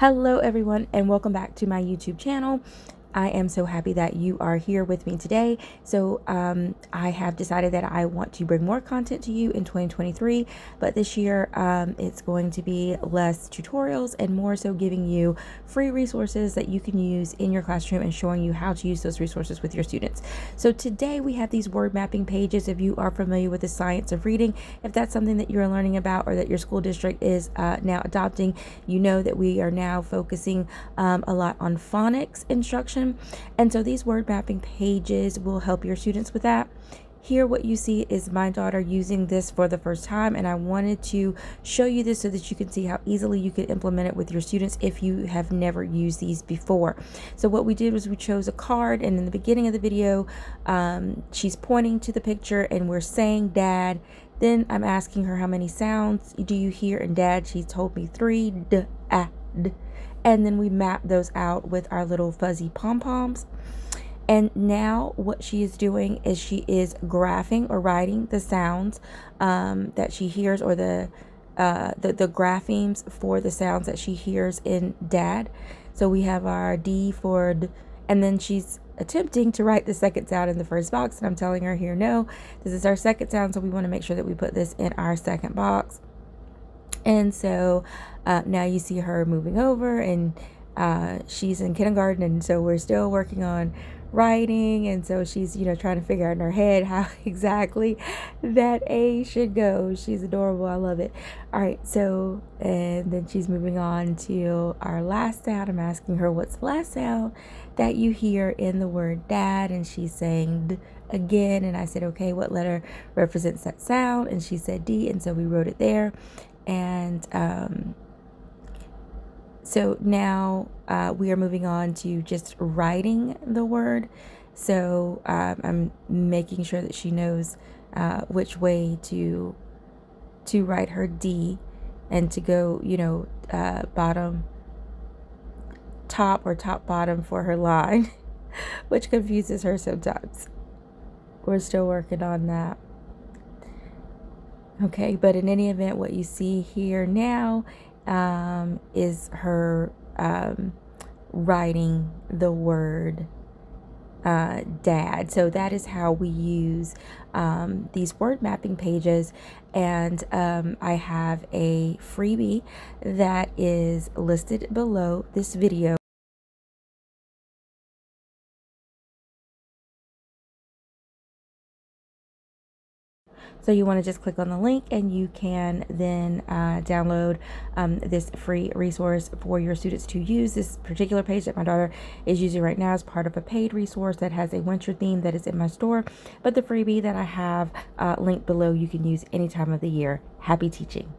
Hello everyone and welcome back to my YouTube channel. I am so happy that you are here with me today. So I have decided that I want to bring more content to you in 2023, but this year it's going to be less tutorials and more so giving you free resources that you can use in your classroom and showing you how to use those resources with your students. So today we have these word mapping pages. If you are familiar with the science of reading, if that's something that you're learning about or that your school district is now adopting, you know that we are now focusing a lot on phonics instruction. And so these word mapping pages will help your students with that. Here what you see is my daughter using this for the first time, and I wanted to show you this so that you can see how easily you can implement it with your students if you have never used these before. So what we did was we chose a card, and in the beginning of the video she's pointing to the picture and we're saying dad. Then I'm asking her how many sounds do you hear in dad. She told me 3, d, a, d. And then we map those out with our little fuzzy pom-poms. And now what she is doing is she is graphing or writing the sounds that she hears, or the graphemes for the sounds that she hears in dad. So we have our D for D, and then she's attempting to write the second sound in the first box, and I'm telling her here, no, this is our second sound, so we want to make sure that we put this in our second box. And so now you see her moving over, and she's in kindergarten, and so we're still working on writing, and so she's trying to figure out in her head how exactly that A should go. She's adorable. I love it. All right, so and then she's moving on to our last sound. I'm asking her what's the last sound that you hear in the word dad, and she's saying D again, and I said, okay, what letter represents that sound? And she said D, and so we wrote it there. And so now we are moving on to just writing the word. So I'm making sure that she knows which way to write her D, and to go, bottom, top, or top bottom for her line, which confuses her sometimes. We're still working on that. Okay, but in any event, what you see here now is her writing the word dad. So that is how we use these word mapping pages. And I have a freebie that is listed below this video. So you want to just click on the link, and you can then download this free resource for your students to use. This particular page that my daughter is using right now is part of a paid resource that has a winter theme that is in my store. But the freebie that I have linked below, you can use any time of the year. Happy teaching.